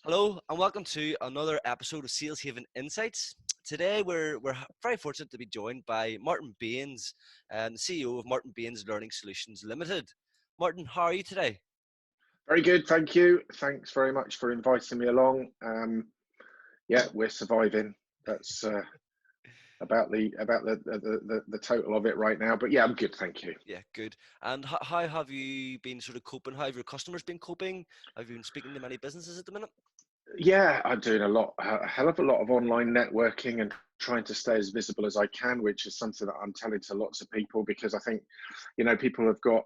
Hello and welcome to another episode of Sales Haven Insights. Today we're very fortunate to be joined by Martin Baines, the CEO of Martin Baines Learning Solutions Limited. Martin, how are you today? Very good, thank you. Thanks very much for inviting me along. Yeah, we're surviving. That's about the total of it right now. But yeah, I'm good, thank you. Yeah, good. And how have you been sort of coping? How have your customers been coping? Have you been speaking to many businesses at the minute? Yeah, I'm doing a hell of a lot of online networking and trying to stay as visible as I can, which is something that I'm telling to lots of people because I think, people have got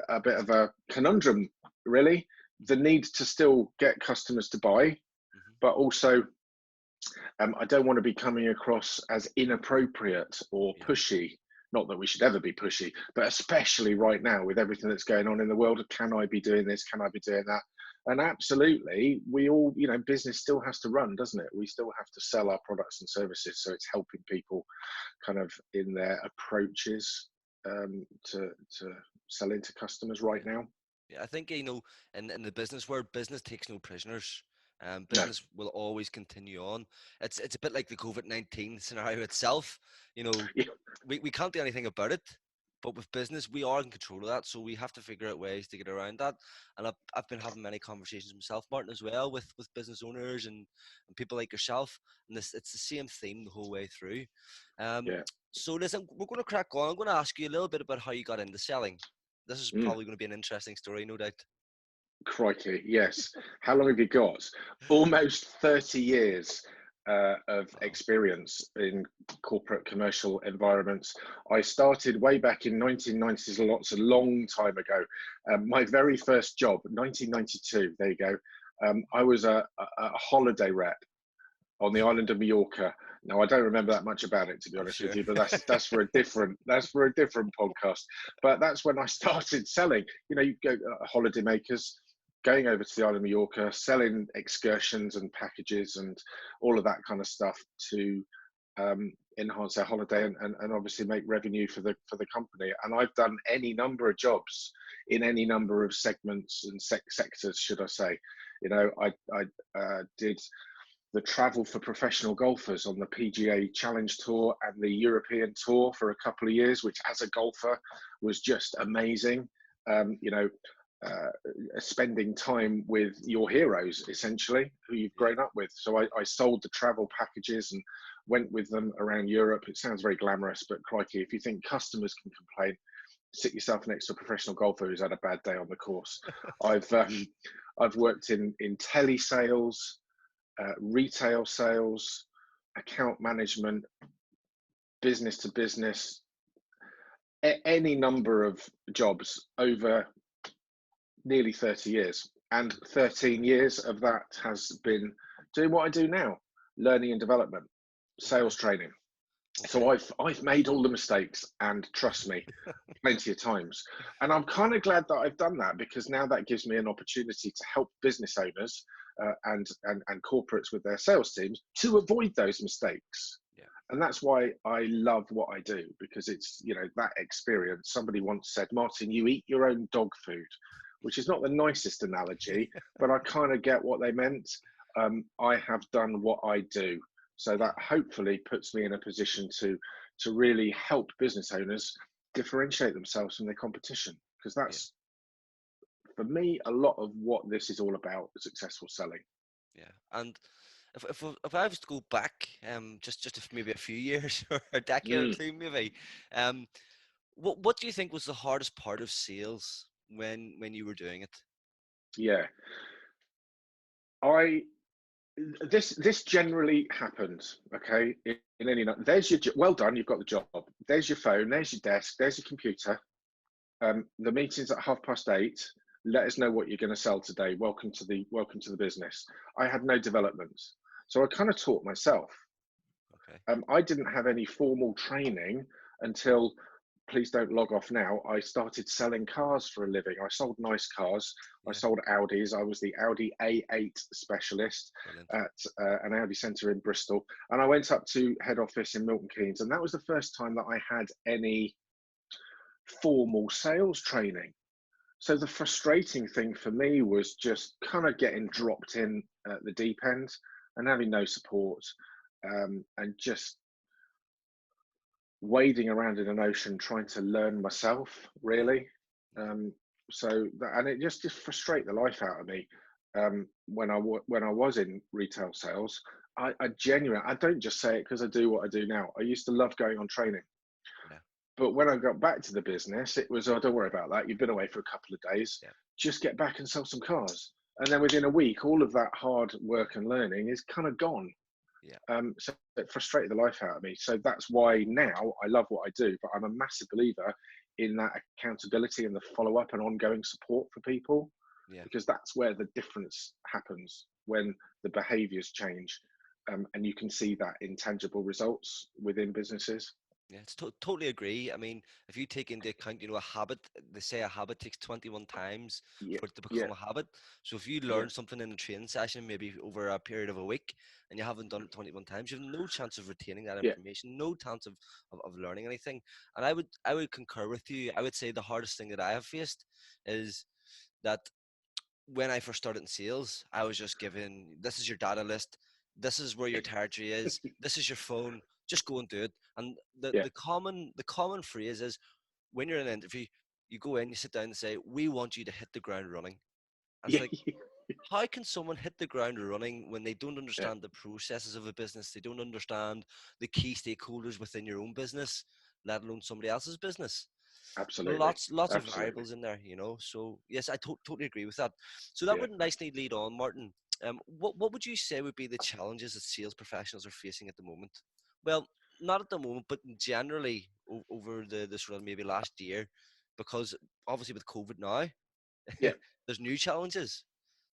a bit of a conundrum, really. The need to still get customers to buy, Hmm. but also I don't want to be coming across as inappropriate or Yeah, pushy. Not that we should ever be pushy, but especially right now with everything that's going on in the world. Can I be doing this? Can I be doing that? And absolutely, we all, business still has to run, doesn't it? We still have to sell our products and services. So it's helping people kind of in their approaches to selling to customers right yeah. now. Yeah, I think in the business world, business takes no prisoners. No. Business will always continue on. It's a bit like the COVID-19 scenario itself. You know, Yeah. we can't do anything about it, but with business, we are in control of that. So we have to figure out ways to get around that. And I've been having many conversations myself, Martin, as well, with business owners and people like yourself. And it's the same theme the whole way through. Um, Yeah. so listen, we're going to crack on. I'm going to ask you a little bit about how you got into selling. This is Mm. probably going to be an interesting story, no doubt. Crikey, yes. How long have you got? Almost 30 years of Wow. experience in corporate commercial environments. I started way back in 1990s, lots a long time ago. My very first job, 1992, there you go. I was a holiday rep on the island of Mallorca. Now I don't remember that much about it, to be I'm honest with sure. you, but that's for a different podcast. But that's when I started selling. You go holiday makers going over to the island of Mallorca, selling excursions and packages and all of that kind of stuff to enhance their holiday and obviously make revenue for the company. And I've done any number of jobs in any number of segments and sectors, should I say. I did the travel for professional golfers on the PGA Challenge Tour and the European Tour for a couple of years, which as a golfer was just amazing. Um, you know, Spending time with your heroes, essentially, who you've Yeah, grown up with. So I sold the travel packages and went with them around Europe. It sounds very glamorous, but crikey, if you think customers can complain, sit yourself next to a professional golfer who's had a bad day on the course. I've um, I've worked in telesales, retail sales, account management, business to business, any number of jobs over nearly 30 years. And 13 years of that has been doing what I do now, learning and development, okay, sales training. So okay. I've made all the mistakes, and trust me, plenty of times. And I'm kind of glad that I've done that because now that gives me an opportunity to help business owners and corporates with their sales teams to avoid those mistakes. Yeah, And that's why I love what I do, because it's, that experience. Somebody once said, Martin, you eat your own dog food, which is not the nicest analogy, but I kind of get what they meant. I have done what I do. So yeah, that hopefully puts me in a position to really help business owners differentiate themselves from their competition, because yeah, that's, for me, a lot of what this is all about: successful selling. yeah. And if I was to go back, just maybe a few years or a decade or Mm, two, maybe, um, what do you think was the hardest part of sales when you were doing it? yeah, I this generally happens. Okay, in any there's your well done. You've got the job. There's your phone. There's your desk. There's your computer. The meeting's at 8:30. Let us know what you're going to sell today. Welcome to the business. I had no development, so I kind of taught myself. Okay, I didn't have any formal training until, please don't log off now, I started selling cars for a living. I sold nice cars. I yeah, sold Audis. I was the Audi A8 specialist brilliant. at an Audi centre in Bristol. And I went up to head office in Milton Keynes. And that was the first time that I had any formal sales training. So the frustrating thing for me was just kind of getting dropped in at the deep end and having no support, and just wading around in an ocean trying to learn myself, Yeah, really. yeah, Um, so that, and it just frustrate the life out of me. When when I was in retail sales, I genuinely, I don't just say it because I do what I do now. I used to love going on training, yeah, but when I got back to the business, it was, oh, don't worry about that. You've been away for a couple of days. yeah, Just get back and sell some cars. And then within a week, all of that hard work and learning is kind of gone. yeah, So it frustrated the life out of me. So that's why now I love what I do, but I'm a massive believer in that accountability and the follow up and ongoing support for people, yeah. because that's where the difference happens when the behaviors change. And you can see that in tangible results within businesses. Yeah, it's totally agree. I mean, if you take into account, a habit, they say a habit takes 21 times Yeah, for it to yeah, become a habit. So if you yeah, learn something in a training session, maybe over a period of a week, and you haven't done it 21 times, you have no chance of retaining that yeah, information, no chance of learning anything. And I would concur with you. I would say the hardest thing that I have faced is that when I first started in sales, I was just given, this is your data list, this is where your territory is, this is your phone, just go and do it. And the yeah, the common the common phrase is, when you're in an interview, you go in, you sit down and say, we want you to hit the ground running. And it's yeah, like, how can someone hit the ground running when they don't yeah. understand the processes of a business? They don't understand the key stakeholders within your own business, let alone somebody else's business. Absolutely, Lots of absolutely. variables in there. So yes, I totally agree with that. So that Yeah, would nicely lead on, Martin. What would you say would be the challenges that sales professionals are facing at the moment? Well, not at the moment, but generally over the sort of maybe last year, because obviously with COVID now, yeah, there's new challenges.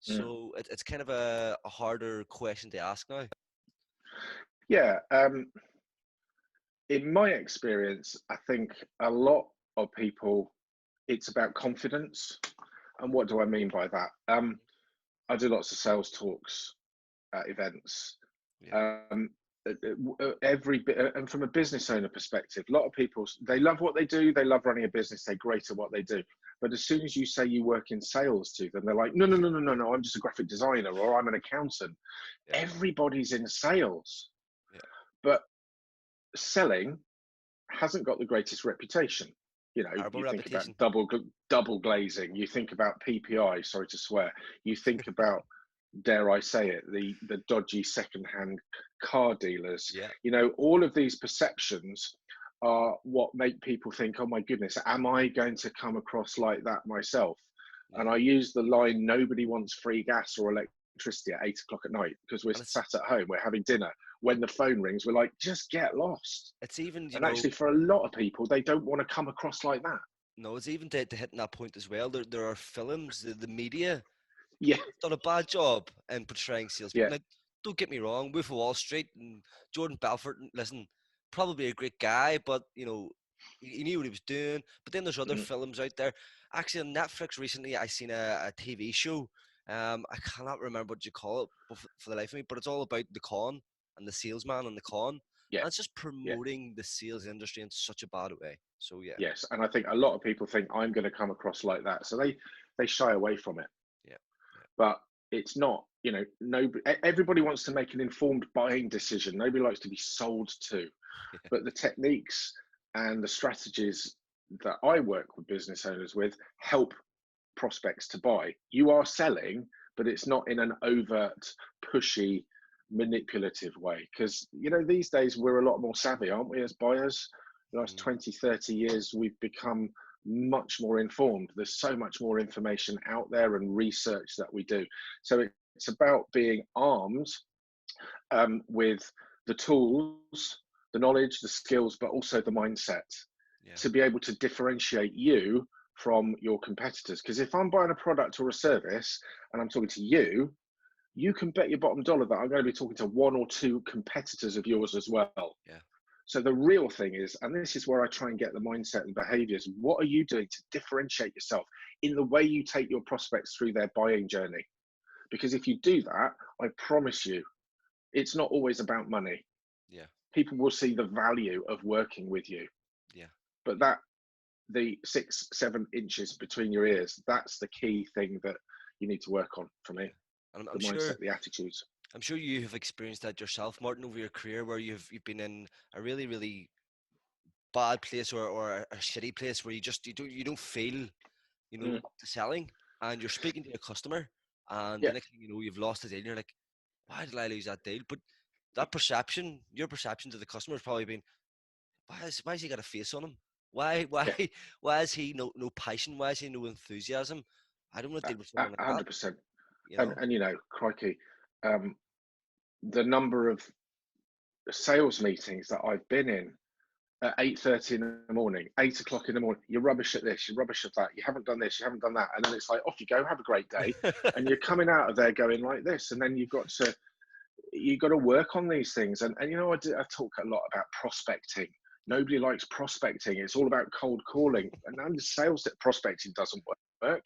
mm. So it's kind of a harder question to ask now. Yeah. In my experience, I think a lot of people, it's about confidence. And what do I mean by that? I do lots of sales talks at events. Yeah, Um, every bit, and from a business owner perspective, a lot of people, they love what they do, they love running a business, they're great at what they do. But as soon as you say you work in sales to them, they're like, no, no, no, no, no, no, I'm just a graphic designer or I'm an accountant. yeah, Everybody's in sales, yeah. but selling hasn't got the greatest reputation. You know, Terrible you think about reputation. double glazing, you think about PPI, sorry to swear, you think about, dare I say it, the dodgy second-hand car dealers. Yeah, You know, all of these perceptions are what make people think, oh my goodness, am I going to come across like that myself? And yeah. I use the line, nobody wants free gas or electricity at 8 o'clock at night because we're And sat at home, we're having dinner. When the phone rings, we're like, just get lost. it's even, And actually, for a lot of people, they don't want to come across like that. no, it's even to hitting that point as well. There are films, the media Yeah, have done a bad job in portraying salespeople. yeah, Now, don't get me wrong, Wolf of Wall Street and Jordan Belfort, listen, probably a great guy, but he knew what he was doing. But then there's other mm, films out there. Actually, on Netflix recently, I seen a TV show. I cannot remember what you call it for the life of me, but it's all about the con and the salesman and the con, yeah, and it's just yeah. promoting the sales industry in such a bad way. So yeah, Yes, and I think a lot of people think I'm going to come across like that, so they shy away from it. yeah, yeah, But it's not, you know, nobody, everybody wants to make an informed buying decision. Nobody likes to be sold to. yeah, But the techniques and the strategies that I work with business owners with help prospects to buy. You are selling, but it's not in an overt, pushy, manipulative way. Because, you know, these days we're a lot more savvy, aren't we, as buyers? The last mm, 20, 30 years, we've become much more informed. There's so much more information out there and research that we do. So it's about being armed, with the tools, the knowledge, the skills, but also the mindset yeah, to be able to differentiate you from your competitors. Because if I'm buying a product or a service and I'm talking to you, you can bet your bottom dollar that I'm going to be talking to one or two competitors of yours as well. yeah, So the real thing is, and this is where I try and get the mindset and behaviors, what are you doing to differentiate yourself in the way you take your prospects through their buying journey? Because if you do that, I promise you, it's not always about money. yeah, People will see the value of working with you, yeah, but yeah. the 6, 7 inches between your ears. That's the key thing that you need to work on for me. And The I'm mindset, sure the attitudes. you have experienced that yourself, Martin, over your career, where you've been in a really bad place, or a shitty place where you don't feel, Mm, selling, and you're speaking to a customer, and the yeah, next thing you know, you've lost the deal, and you're like, why did I lose that deal? But that perception, your perception to the customer has probably been, why has he got a face on him? Why why yeah, why is he no passion? Why is he no enthusiasm? I don't want to deal with someone like that, 100%. you know? And crikey, um, the number of sales meetings that I've been in at 8:30 in the morning, 8 o'clock in the morning. You're rubbish at this. You're rubbish at that. You haven't done this. You haven't done that. And then it's like, off you go. Have a great day. And you're coming out of there going like this. And then you've got to work on these things. And I talk a lot about prospecting. Nobody likes prospecting. It's all about cold calling. And then the sales that prospecting doesn't work.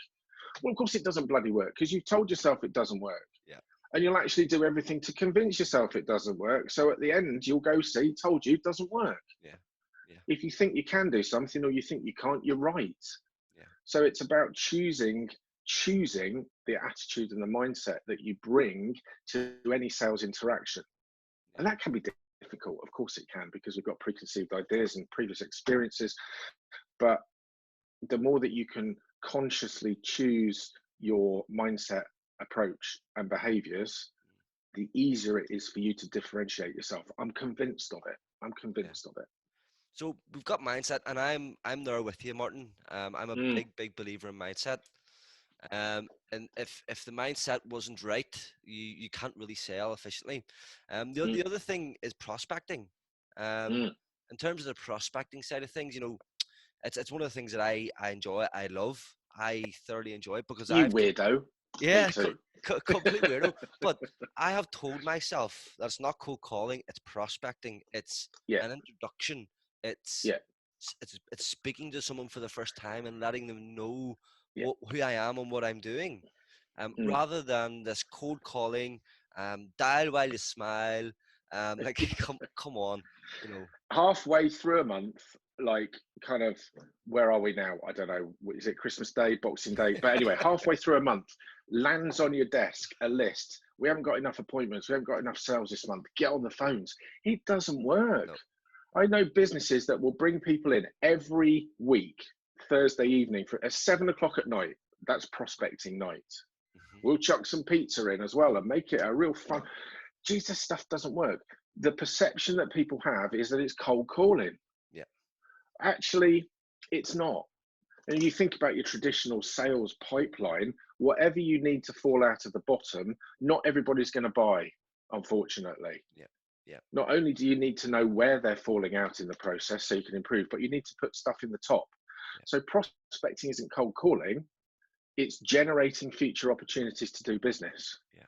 Well, of course it doesn't bloody work, because you've told yourself it doesn't work. Yeah, And you'll actually do everything to convince yourself it doesn't work. So at the end, you'll go, see, told you it doesn't work. yeah, yeah, If you think you can do something or you think you can't, you're right. yeah, So it's about choosing the attitude and the mindset that you bring to any sales interaction. yeah, And that can be difficult. Of course it can, because we've got preconceived ideas and previous experiences. But the more that you can consciously choose your mindset, approach, and behaviors, the easier it is for you to differentiate yourself. I'm convinced of it. I'm yeah. convinced of it. So we've got mindset, and I'm there with you, Martin. I'm a Mm, big believer in mindset. And if the mindset wasn't right, you can't really sell efficiently. The mm, other thing is prospecting. Um, mm. in terms of the prospecting side of things, it's one of the things that I enjoy. I love. I thoroughly enjoy it because You I've weirdo. Me yeah, too. complete weirdo. But I have told myself that it's not cold calling, it's prospecting, it's Yeah, an introduction, it's yeah, it's speaking to someone for the first time and letting them know yeah. who I am and what I'm doing, Mm. rather than this cold calling, dial while you smile, like come on, you know, Halfway through a month, like, kind of, where are we now? I don't know. Is it Christmas Day, Boxing Day? But anyway, halfway through a month, lands on your desk a list. We haven't got enough appointments. We haven't got enough sales this month. Get on the phones. It doesn't work. no, I know businesses that will bring people in every week, Thursday evening for 7 o'clock at night. That's prospecting night. hmm We'll chuck some pizza in as well and make it a real fun. Jesus, stuff doesn't work. The perception that people have is that it's cold calling. yeah, Actually, it's not. And you think about your traditional sales pipeline, whatever you need to fall out of the bottom, not everybody's going to buy, unfortunately. yeah, yeah, Not only do you need to know where they're falling out in the process so you can improve, but you need to put stuff in the top. yeah, So prospecting isn't cold calling, it's generating future opportunities to do business. yeah,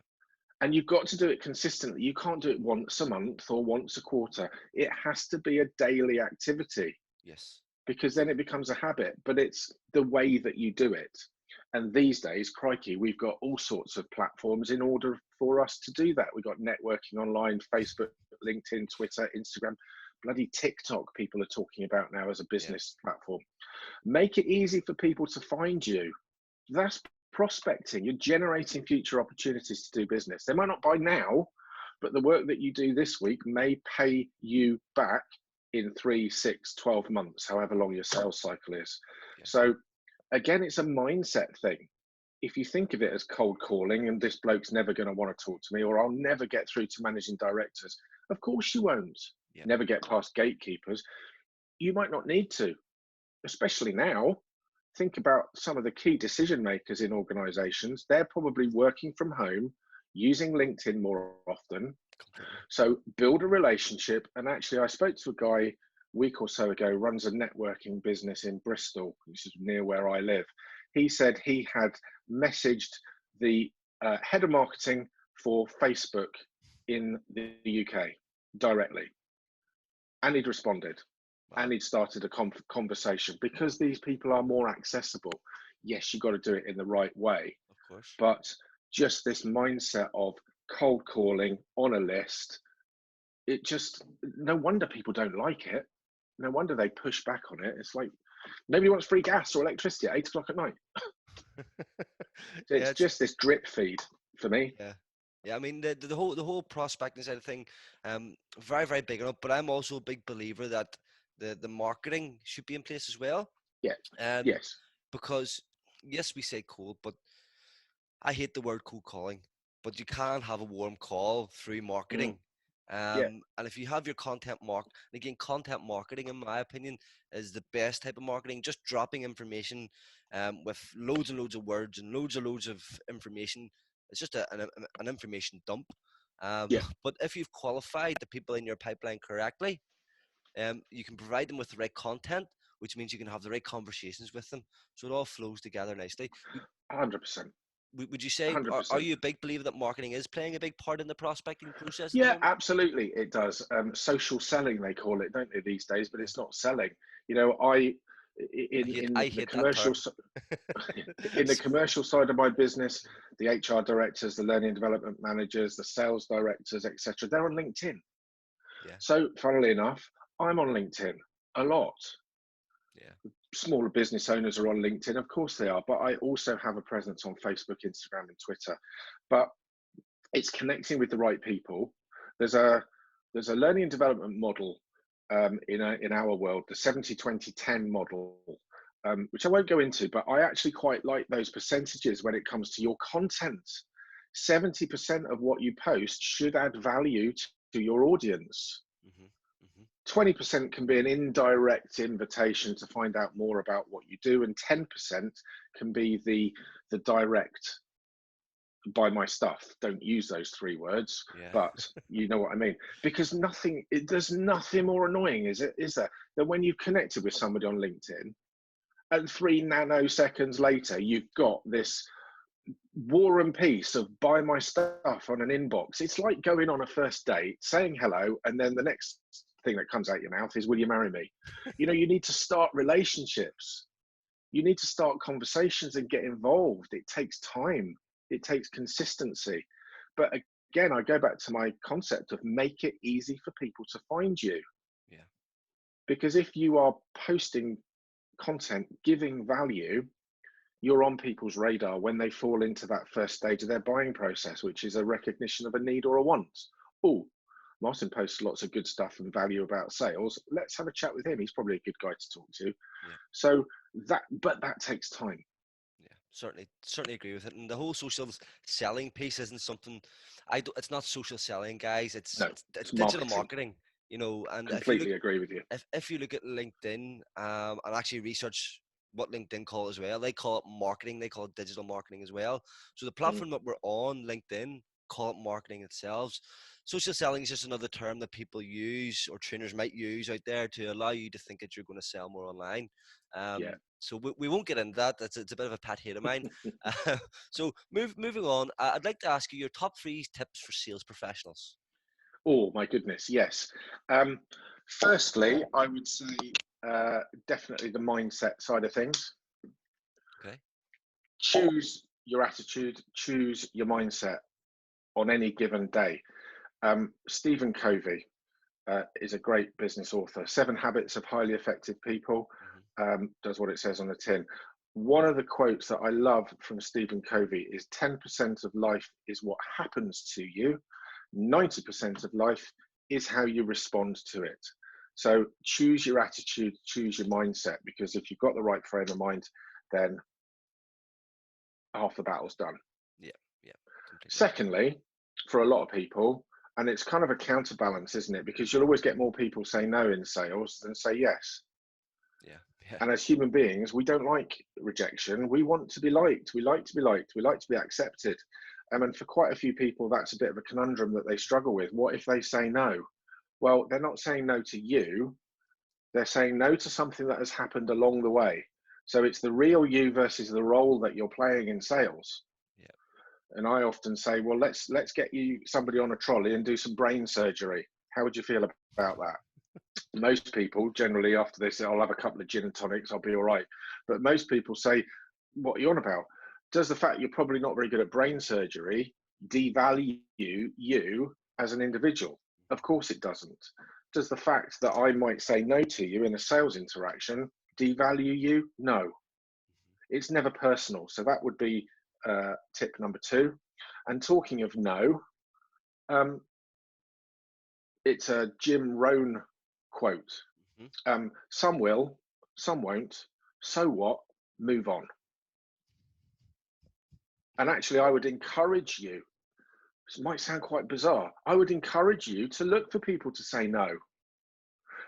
And you've got to do it consistently. You can't do it once a month or once a quarter. It has to be a daily activity, yes, because then it becomes a habit, but it's the way that you do it. And these days, crikey, we've got all sorts of platforms in order for us to do that. We've got networking online, Facebook, LinkedIn, Twitter, Instagram, bloody TikTok people are talking about now as a yeah, business platform. Make it easy for people to find you. That's prospecting. You're generating future opportunities to do business. They might not buy now, but the work that you do this week may pay you back in 3, 6, 12 months, however long your sales cycle is. yeah, So again, it's a mindset thing. If you think of it as cold calling and this bloke's never going to want to talk to me, or I'll never get through to managing directors, of course you won't. yeah, Never get past gatekeepers. You might not need to, especially now. Think about some of the key decision makers in organizations. They're probably working from home, using LinkedIn more often. completely, So build a relationship. And actually, I spoke to a guy a week or so ago, runs a networking business in Bristol, which is near where I live. He said he had messaged the head of marketing for Facebook in the UK directly, and he'd responded, wow, and he'd started a conversation, because these people are more accessible. Yes, you've got to do it in the right way, of course, but just this mindset of cold calling on a list, it just, no wonder people don't like it. No wonder they push back on it. It's like, Nobody wants free gas or electricity at 8 o'clock at night. Yeah, It's just this drip feed for me. yeah, yeah. I mean, the whole prospecting side of thing, very very big on it. But I'm also a big believer that the marketing should be in place as well. Yeah. Um, Yes. because yes, we say cold, but I hate the word cold calling. But you can have a warm call through Mm. marketing. Yeah. And if you have your and again, content marketing, in my opinion, is the best type of marketing. Just dropping information, with loads and loads of words and loads of information. It's just an information dump. Yeah. But if you've qualified the people in your pipeline correctly, you can provide them with the right content, which means you can have the right conversations with them. So it all flows together nicely. 100%. Would you say, are 100%. you a big believer that marketing is playing a big part in the prospecting process at the Yeah, moment? absolutely, it does. Social selling, they call it, don't they, these days? But Yeah. it's not selling. You know, I I hate in I the hate that term. in the commercial side of my business, the HR directors, the learning and development managers, the sales directors, etc. They're on LinkedIn. Yeah, So, funnily enough, I'm on LinkedIn a lot. yeah, Smaller business owners are on LinkedIn, of course they are, but I also have a presence on Facebook, Instagram, and Twitter. But it's connecting with the right people. There's a learning and development model in our world, the 70-20-10 model, which I won't go into, but I actually quite like those percentages when it comes to your content. 70% of what you post should add value to your audience. hmm hmm 20% can be an indirect invitation to find out more about what you do, and 10% can be the direct buy my stuff. Don't use those three words, yeah, but you know what I mean. Because there's nothing more annoying, is there, than when you've connected with somebody on LinkedIn and 3 nanoseconds later, you've got this war and peace of buy my stuff on an inbox. It's like going on a first date, saying hello, and then the next thing that comes out your mouth is, will you marry me? You know, you need to start relationships. You need to start conversations and get involved. It takes time. It takes consistency. But again, I go back to my concept of make it easy for people to find you. yeah, Because if you are posting content, giving value, you're on people's radar when they fall into that first stage of their buying process, which is a recognition of a need or a want. Oh, Martin posts lots of good stuff and value about sales. Let's have a chat with him. He's probably a good guy to talk to. yeah, So but that takes time. yeah. Certainly agree with it. And the whole social selling piece isn't something I do. It's not social selling, guys. No, It's it's digital marketing. marketing. You know, and Completely agree with you. if you look at LinkedIn, and actually research what LinkedIn call as well, they call it marketing. They call it digital marketing as well. So the Mm, platform that we're on, LinkedIn, call it marketing itself. Social selling is just another term that people use or trainers might use out there to allow you to think that you're going to sell more online. yeah. So we won't get into that. It's a bit of a pet hate of mine. So moving on, I'd like to ask you your top 3 tips for sales professionals. Oh my goodness, yes. Um, Firstly, I would say definitely the mindset side of things. Okay. Choose your attitude, choose your mindset on any given day. Stephen Covey is a great business author. 7 Habits of Highly Effective People, hmm does what it says on the tin. One of the quotes that I love from Stephen Covey is 10% of life is what happens to you, 90% of life is how you respond to it. So choose your attitude, choose your mindset, because if you've got the right frame of mind, then half the battle's done. Yeah. Yeah. Completely. Secondly, for a lot of people, and it's kind of a counterbalance, isn't it? Because you'll always get more people say no in sales than say yes. Yeah. Yeah. And as human beings, we don't like rejection. We want to be liked. We like to be liked. We like to be accepted. And for quite a few people, that's a bit of a conundrum that they struggle with. What if they say no? Well, they're not saying no to you. They're saying no to something that has happened along the way. So it's the real you versus the role that you're playing in sales. Yeah. And I often say, well, let's get you somebody on a trolley and do some brain surgery. How would you feel about that? Most people generally after they say, I'll have a couple of gin and tonics, I'll be all right. But most people say, what are you on about? Does the fact you're probably not very good at brain surgery devalue you as an individual? Of course it doesn't. Does the fact that I might say no to you in a sales interaction devalue you? No, it's never personal. So that would be tip number two. And talking of no, um, it's a Jim Rohn quote. Hmm. Some will, some won't. So what? Move on. And actually, I would encourage you, this might sound quite bizarre, I would encourage you to look for people to say no.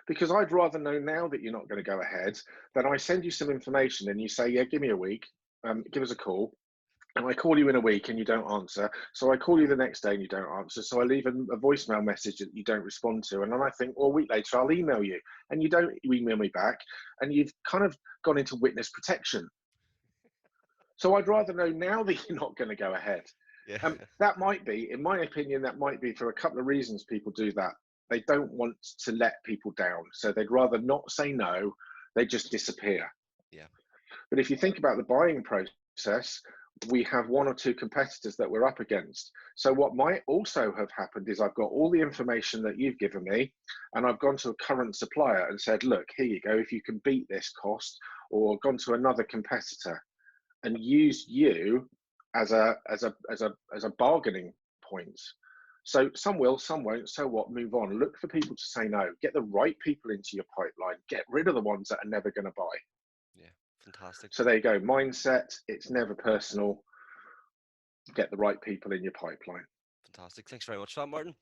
Because I'd rather know now that you're not going to go ahead than I send you some information and you say, yeah, give me a week, give us a call. And I call you in a week and you don't answer. So I call you the next day and you don't answer. So I leave a voicemail message that you don't respond to. And then I think, well, a week later, I'll email you. And you don't email me back. And you've kind of gone into witness protection. So I'd rather know now that you're not going to go ahead. Yeah. That might be, in my opinion, that might be for a couple of reasons people do that. They don't want to let people down. So they'd rather not say no, they just disappear. Yeah. But if you think about the buying process, we have one or two competitors that we're up against. So what might also have happened is I've got all the information that you've given me, and I've gone to a current supplier and said, look, here you go, if you can beat this cost, or gone to another competitor and used you as a bargaining point. So some will, some won't. So what? Move on. Look for people to say no. Get the right people into your pipeline. Get rid of the ones that are never going to buy. Yeah. Fantastic. So there you go. Mindset. It's never personal. Get the right people in your pipeline. Fantastic. Thanks very much for that, Martin.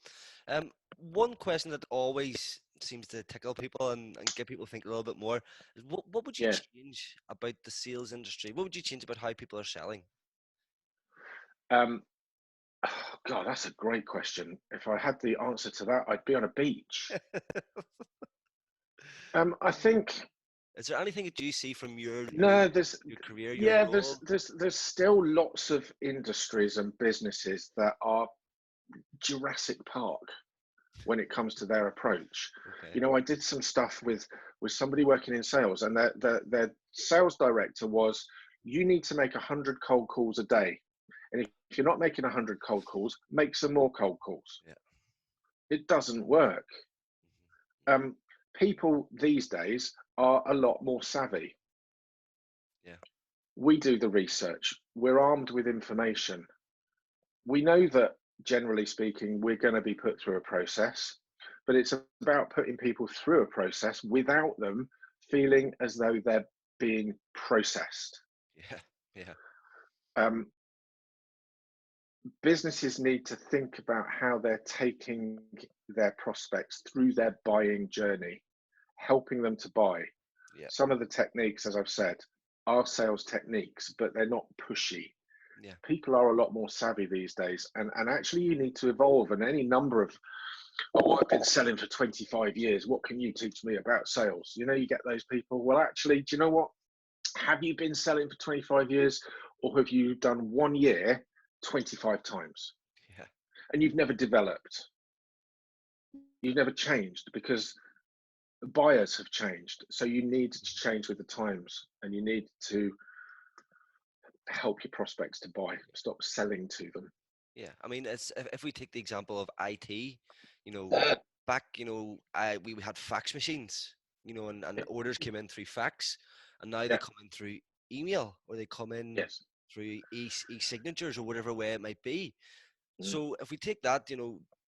One question that always seems to tickle people and get people thinking a little bit more is what would you Yeah. change about the sales industry? What would you change about how people are selling? Um, oh God, that's a great question. If I had the answer to that, I'd be on a beach. I think Is there anything that you see from no. your career, your Yeah. role? There's still lots of industries and businesses that are Jurassic Park when it comes to their approach. Okay. You know, I did some stuff with somebody working in sales, and their sales director was, you need to make 100 cold calls a day, and if you're not making 100 cold calls, make some more cold calls. Yeah. It doesn't work. Um, People these days are a lot more savvy. Yeah. We do the research. We're armed with information. We know that generally speaking, we're going to be put through a process, but it's about putting people through a process without them feeling as though they're being processed. Yeah. Yeah. Um, Businesses need to think about how they're taking their prospects through their buying journey, helping them to buy. Yeah. Some of the techniques, as I've said, are sales techniques, but they're not pushy. Yeah. People are a lot more savvy these days, and actually you need to evolve. And any number of, oh, I've been selling for 25 years, what can you teach me about sales? You know, you get those people, well, actually, do you know what? Have you been selling for 25 years, or have you done 1 year 25 times Yeah. and you've never developed? You've never changed because the buyers have changed. So you need to Mhm. change with the times, and you need to help your prospects to buy, stop selling to them. Yeah. I mean, it's if we take the example of IT, you know, back, we had fax machines, and orders came in through fax, and now they Yeah. come in through email or they come in Yes. through e-signatures or whatever way it might be. Mm, So if we take that,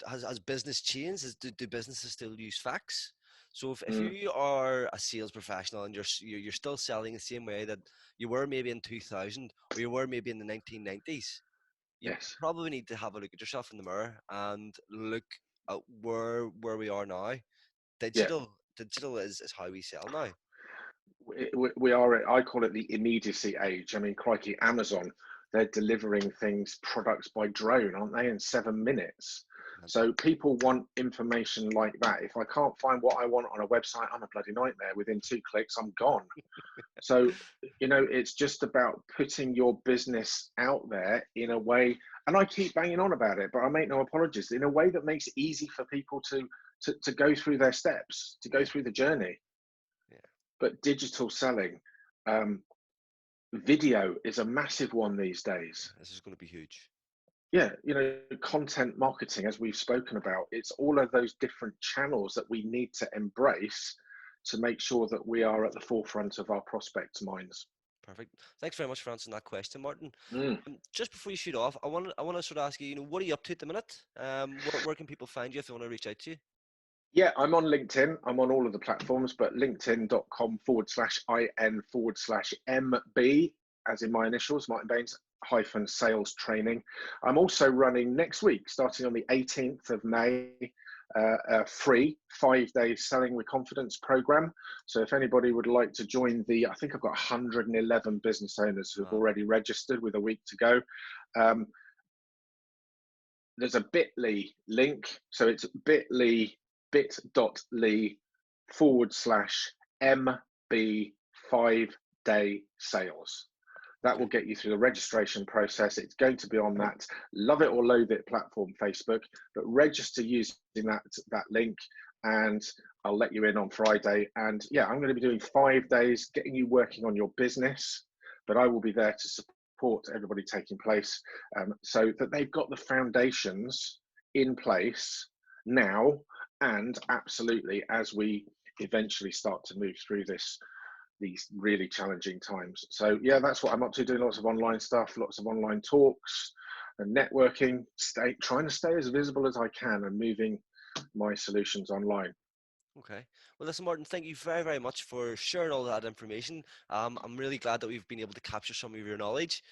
has business changed? Do businesses still use fax? So if mm, you are a sales professional and you're still selling the same way that you were maybe in 2000 or you were maybe in the 1990s, you yes. probably need to have a look at yourself in the mirror and look at where we are now. Yeah. Digital is how we sell now. We are, I call it the immediacy age. I mean, crikey, Amazon, they're delivering things, products by drone, aren't they, in 7 minutes? Mental. So people want information like that. If I can't find what I want on a website, I'm a bloody nightmare. Within 2 clicks, I'm gone. So, you know, it's just about putting your business out there in a way, and I keep banging on about it, but I make no apologies, in a way that makes it easy for people to go through their steps, to go Yeah, through the journey. yeah. But digital selling, um, video is a massive one these days. This is going to be huge. Yeah, you know, content marketing, as we've spoken about, it's all of those different channels that we need to embrace to make sure that we are at the forefront of our prospects' minds. Perfect. Thanks very much for answering that question, Martin. Mm. Just before you shoot off, I want to sort of ask you, what are you up to at the minute? Where can people find you if they want to reach out to you? Yeah, I'm on LinkedIn. I'm on all of the platforms, but linkedin.com/in/MB, as in my initials, Martin Baines hyphen sales training. I'm also running next week, starting on the 18th of May, a free 5-day selling with confidence program. So if anybody would like to join I think I've got 111 business owners who've Wow. already registered with a week to go. Um, there's a bit.ly link. So it's bit.ly/MB5-day sales. That will Okay. get you through the registration process. It's going to be on that love it or loathe it platform, Facebook, but register using that link, and I'll let you in on Friday. And yeah, I'm going to be doing 5 days, getting you working on your business, but I will be there to support everybody taking place, so that they've got the foundations in place now, and absolutely as we eventually start to move through these really challenging times. So yeah, that's what I'm up to, doing lots of online stuff, lots of online talks and networking, trying to stay as visible as I can and moving my solutions online. Okay. Well, listen, Martin, thank you very, very much for sharing all that information. I'm really glad that we've been able to capture some of your knowledge.